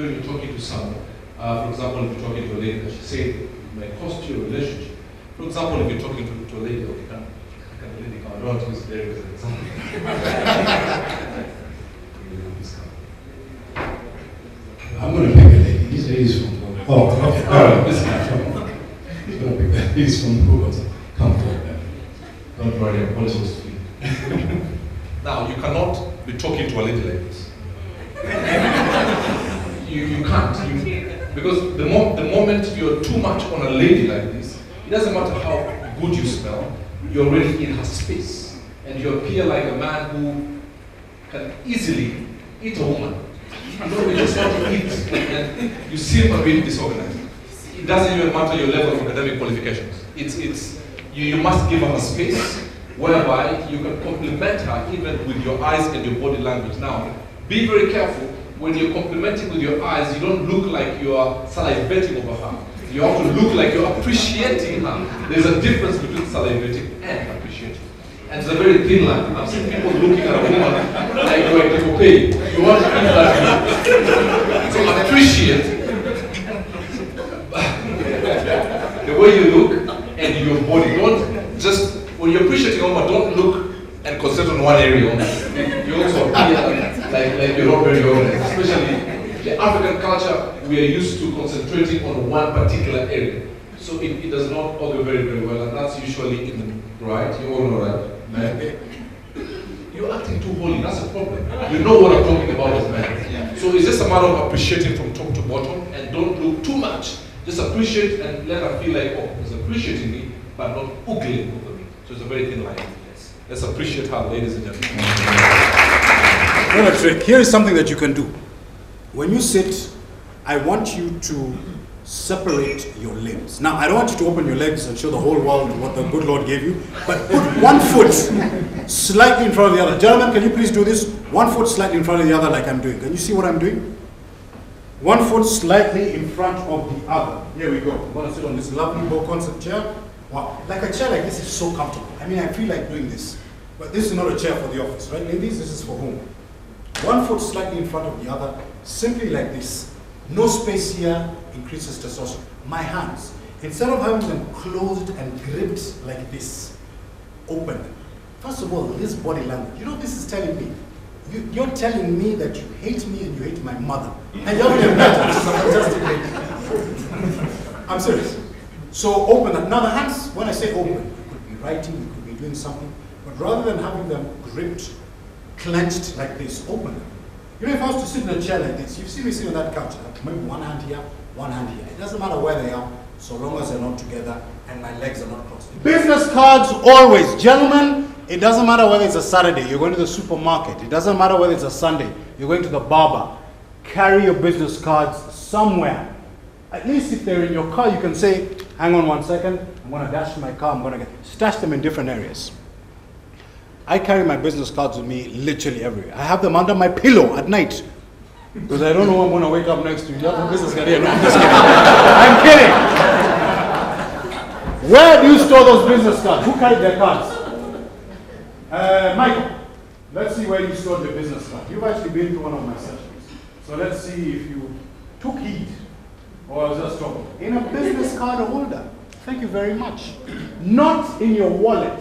when you're talking to someone, for example, if you're talking to a lady, she said it may cost you a relationship. For example, if you're talking to a lady, okay, I don't want to use there as an example. I'm going to pick a lady. These ladies from okay. All right. This guy from he's going to pick that. He's from Hoover. Come forward. Don't worry, I'm always supposed to be. Now, you cannot be talking to a lady like this. you can't. Because the moment you're too much on a lady like this, it doesn't matter how good you smell, you're already in her space. And you appear like a man who can easily eat a woman. You just want to eat, and you seem a bit disorganized. It doesn't even matter your level of academic qualifications. You must give her a space whereby you can compliment her even with your eyes and your body language. Now, be very careful. When you're complimenting with your eyes, you don't look like you are salivating over her. You have to look like you're appreciating her. There's a difference between salivating and appreciating. And it's a very thin line. I've seen people looking at a woman like you're like, okay, you want to eat that. So appreciate the way you look and your body. Don't just, when you're appreciating a woman, don't look and concentrate on one area only. You also appear like you're not very organized. Especially the African culture, we are used to concentrating on one particular area. So it does not augur very, very well, and that's usually in the right. You all know that, man. You're acting too holy, that's a problem. You know what I'm talking about as men. So it's just a matter of appreciating from top to bottom, and don't look too much. Just appreciate and let her feel like, oh, he's appreciating me, but not ogling over me. So it's a very thin line. Let's appreciate her, ladies and gentlemen. Another trick. Here is something that you can do. When you sit, I want you to separate your limbs. Now, I don't want you to open your legs and show the whole world what the good Lord gave you, but put one foot slightly in front of the other. Gentlemen, can you please do this? One foot slightly in front of the other like I'm doing. Can you see what I'm doing? One foot slightly in front of the other. Here we go. I'm going to sit on this lovely bow concept chair. Wow, like a chair like this is so comfortable. I mean, I feel like doing this. But this is not a chair for the office, right, ladies? This is for home. One foot slightly in front of the other, simply like this. No space here increases testosterone. My hands, instead of having them closed and gripped like this, open them. First of all, this body language. You know what this is telling me? You're telling me that you hate me and you hate my mother. And you're even better, which is a fantastic lady. I'm serious. So open them. Now the hands, when I say open, you could be writing, you could be doing something, but rather than having them gripped, clenched like this, open them. You know, if I was to sit in a chair like this, you see me sitting on that couch, maybe one hand here, one hand here. It doesn't matter where they are, so long as they're not together and my legs are not crossed. Business cards always. Gentlemen, it doesn't matter whether it's a Saturday, you're going to the supermarket. It doesn't matter whether it's a Sunday, you're going to the barber. Carry your business cards somewhere. At least if they're in your car, you can say, hang on 1 second, I'm going to dash my car, I'm going to stash them in different areas. I carry my business cards with me literally everywhere. I have them under my pillow at night because I don't know who I'm going to wake up next to. You have a business card here? No, I'm just kidding. I'm kidding. Where do you store those business cards? Who carried their cards? Michael, let's see where you stored your business card. You've actually been to one of my sessions. So let's see if you took heed or just talking. In a business card holder. Thank you very much. Not in your wallet.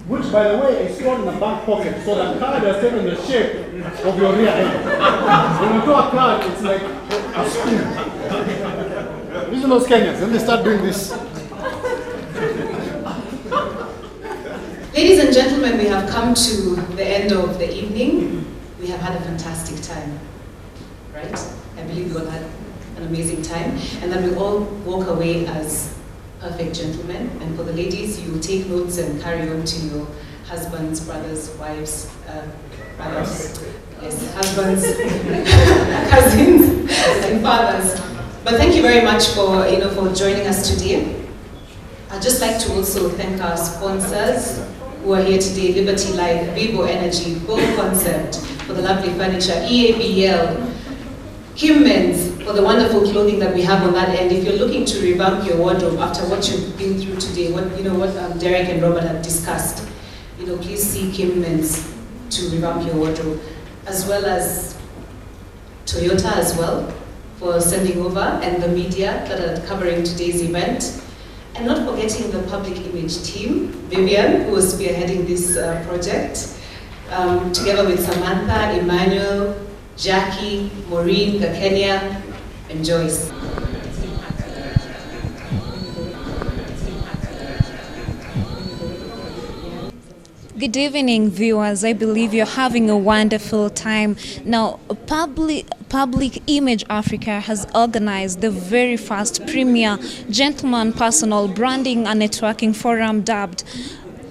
Which, by the way, is stored in the back pocket, so the card has taken the shape of your rear end. When you draw a card, it's like a spoon. These are those Kenyans, then they start doing this. Ladies and gentlemen, we have come to the end of the evening. We have had a fantastic time, right? I believe we all had an amazing time, and then we all walk away as perfect gentlemen. And for the ladies, you take notes and carry on to your husbands, brothers, wives, brothers, yes, husbands, cousins, and fathers. But thank you very much for for joining us today. I'd just like to also thank our sponsors who are here today: Liberty Life, Vivo Energy, Go Concept for the lovely furniture, EABL, Kimmen's for the wonderful clothing that we have on that end. If you're looking to revamp your wardrobe after what you've been through today, what Derek and Robert have discussed, please see Kimmen's to revamp your wardrobe, as well as Toyota as well. for sending over, and the media that are covering today's event. And not forgetting the public image team, Vivian, who was spearheading this project, together with Samantha, Emmanuel, Jackie, Maureen, Gakenya, and Joyce. Good evening, viewers. I believe you're having a wonderful time. Now, Public Image Africa has organized the very first premier gentleman personal branding and networking forum dubbed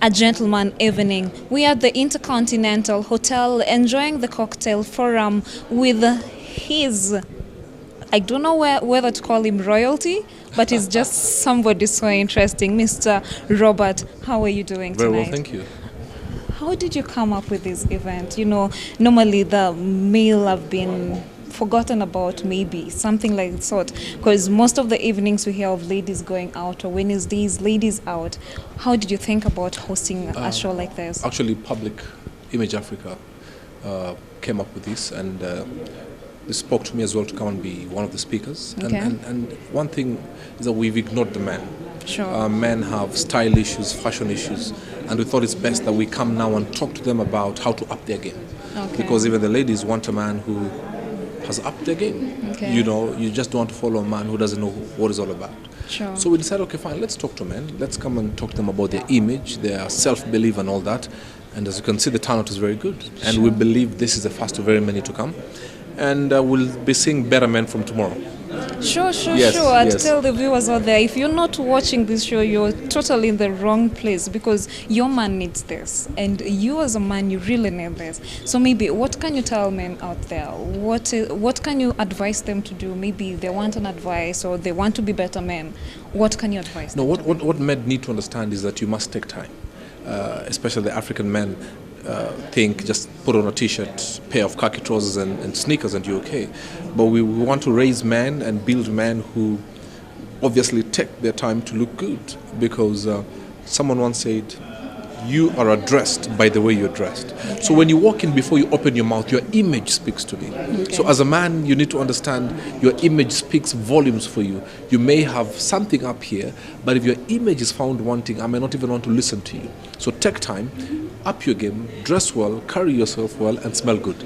a gentleman evening. We are at the Intercontinental Hotel enjoying the cocktail forum with his, I don't know whether to call him royalty, but he's just somebody so interesting, Mr. Robert. How are you doing tonight? Very well, thank you. How did you come up with this event? You know, normally the male have been forgotten about, maybe something like that sort, because most of the evenings we hear of ladies going out, or Wednesdays ladies out. How did you think about hosting a show like this? Actually, Public Image Africa came up with this, and they spoke to me as well to come and be one of the speakers. Okay. And one thing is that we've ignored the men. Sure. Men have style issues, fashion issues, and we thought it's best that we come now and talk to them about how to up their game. Okay. Because even the ladies want a man who has upped their game. Okay. You know, you just don't want to follow a man who doesn't know what it's all about. Sure. So we decided, okay, fine, let's talk to men. Let's come and talk to them about their image, their self-belief and all that. And as you can see, the turnout is very good. And we believe this is the first of very many to come. And we'll be seeing better men from tomorrow. Sure. Yes, I'd yes. tell the viewers out there, if you're not watching this show, you're totally in the wrong place, because your man needs this, and you as a man, you really need this. So maybe, what can you tell men out there? What can you advise them to do? Maybe they want an advice, or they want to be better men. What can you advise them? No, what men need to understand is that you must take time, especially the African men. Think just put on a t-shirt, pair of khaki trousers and sneakers and you're okay. But we want to raise men and build men who obviously take their time to look good, because someone once said, you are addressed by the way you're dressed. Okay. So when you walk in, before you open your mouth, your image speaks to me. Okay. So as a man, you need to understand your image speaks volumes for you. You may have something up here, but if your image is found wanting, I may not even want to listen to you. So take time, up your game, dress well, carry yourself well, and smell good.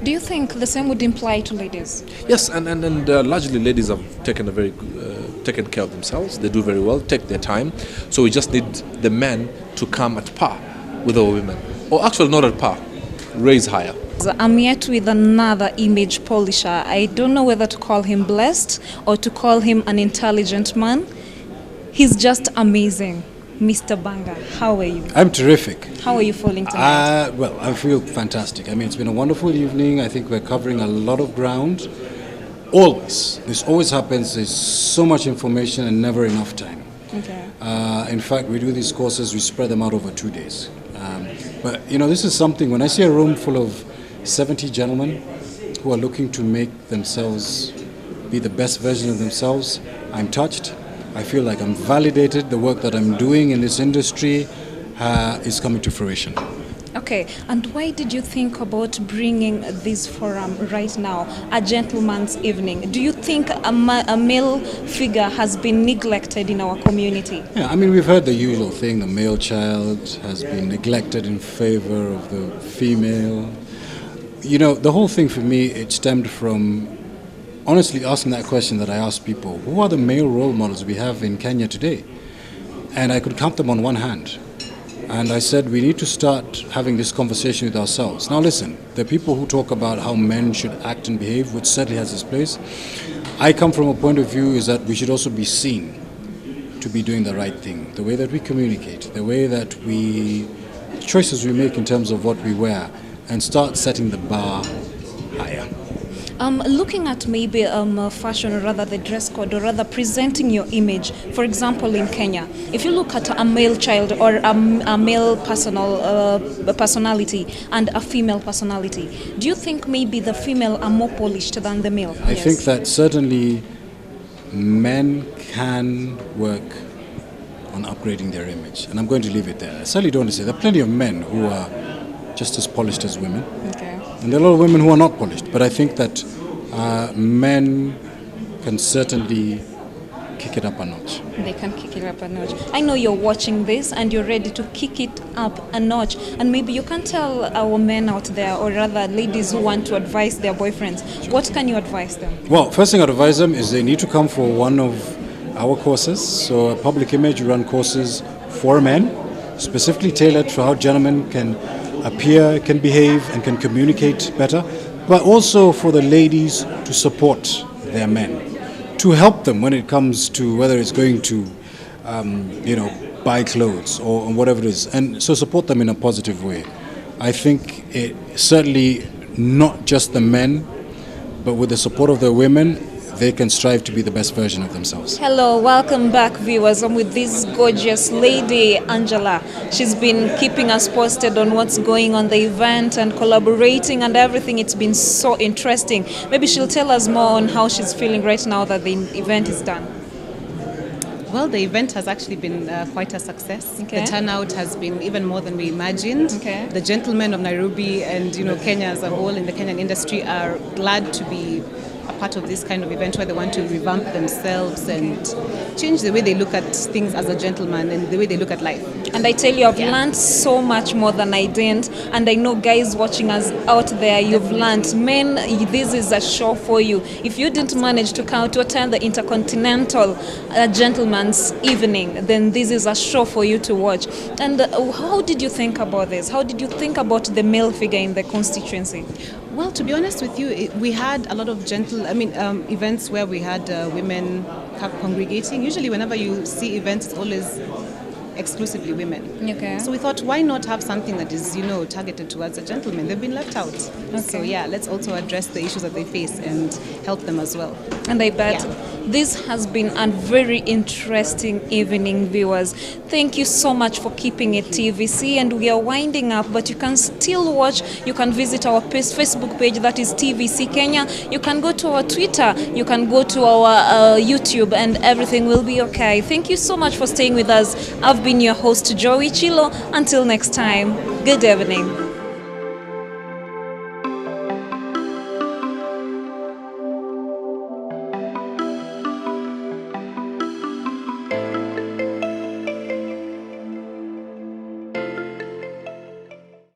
Do you think the same would imply to ladies? Yes, and largely ladies have taken taken care of themselves. They do very well, take their time. So we just need the men to come at par with our women. Or actually not at par, raise higher. I'm yet with another image polisher. I don't know whether to call him blessed or to call him an intelligent man. He's just amazing. Mr. Banga, how are you? I'm terrific. How are you feeling tonight? Well, I feel fantastic. I mean, it's been a wonderful evening. I think we're covering a lot of ground. Always. This always happens. There's so much information and never enough time. Okay. In fact, we do these courses, we spread them out over 2 days. But, you know, this is something, when I see a room full of 70 gentlemen who are looking to make themselves be the best version of themselves, I'm touched. I feel like I'm validated. The work that I'm doing in this industry is coming to fruition. Okay, and why did you think about bringing this forum right now, a gentleman's evening? Do you think a male figure has been neglected in our community? Yeah, I mean, we've heard the usual thing, the male child has been neglected in favor of the female. You know, the whole thing for me, it stemmed from honestly asking that question that I ask people, who are the male role models we have in Kenya today? And I could count them on one hand. And I said, we need to start having this conversation with ourselves. Now listen, the people who talk about how men should act and behave, which certainly has its place. I come from a point of view is that we should also be seen to be doing the right thing. The way that we communicate, the way that choices we make in terms of what we wear, and start setting the bar higher. Looking at maybe fashion, or rather the dress code, or rather presenting your image, for example in Kenya, if you look at a male child or a male personality and a female personality, do you think maybe the female are more polished than the male? I think that certainly men can work on upgrading their image, and I'm going to leave it there. I certainly don't want to say there are plenty of men who are just as polished as women. Okay. And there are a lot of women who are not polished, but I think that men can certainly kick it up a notch. They can kick it up a notch. I know you're watching this and you're ready to kick it up a notch. And maybe you can tell our men out there, or rather ladies who want to advise their boyfriends, what can you advise them? Well, first thing I'd advise them is they need to come for one of our courses. So at Public Image, we run courses for men, specifically tailored for how gentlemen can appear, can behave, and can communicate better, but also for the ladies to support their men, to help them when it comes to whether it's going to, buy clothes or whatever it is, and so support them in a positive way. I think it certainly not just the men, but with the support of the women, they can strive to be the best version of themselves. Hello, welcome back, viewers. I'm with this gorgeous lady, Angela. She's been keeping us posted on what's going on the event and collaborating and everything. It's been so interesting. Maybe she'll tell us more on how she's feeling right now that the event is done. Well, the event has actually been quite a success. Okay. The turnout has been even more than we imagined. Okay. The gentlemen of Nairobi and Kenya as a whole in the Kenyan industry are glad to be a part of this kind of event where they want to revamp themselves and change the way they look at things as a gentleman and the way they look at life. And I tell you, I've learned so much more than I didn't. And I know guys watching us out there, you've learned. Men, this is a show for you. If you didn't manage to come to attend the Intercontinental Gentleman's Evening, then this is a show for you to watch. And how did you think about this? How did you think about the male figure in the constituency? Well, to be honest with you, we had a lot of events where we had women congregating. Usually whenever you see events, it's always exclusively women. Okay. So we thought, why not have something that is, targeted towards the gentlemen? They've been left out. Okay. So let's also address the issues that they face and help them as well. And I bet this has been a very interesting evening, viewers. Thank you so much for keeping it TVC, and we are winding up, but you can still watch. You can visit our Facebook page, that is TVC Kenya. You can go to our Twitter, you can go to our YouTube, and everything will be okay. Thank you so much for staying with us. I've been your host, Joey Chilo. Until next time, good evening.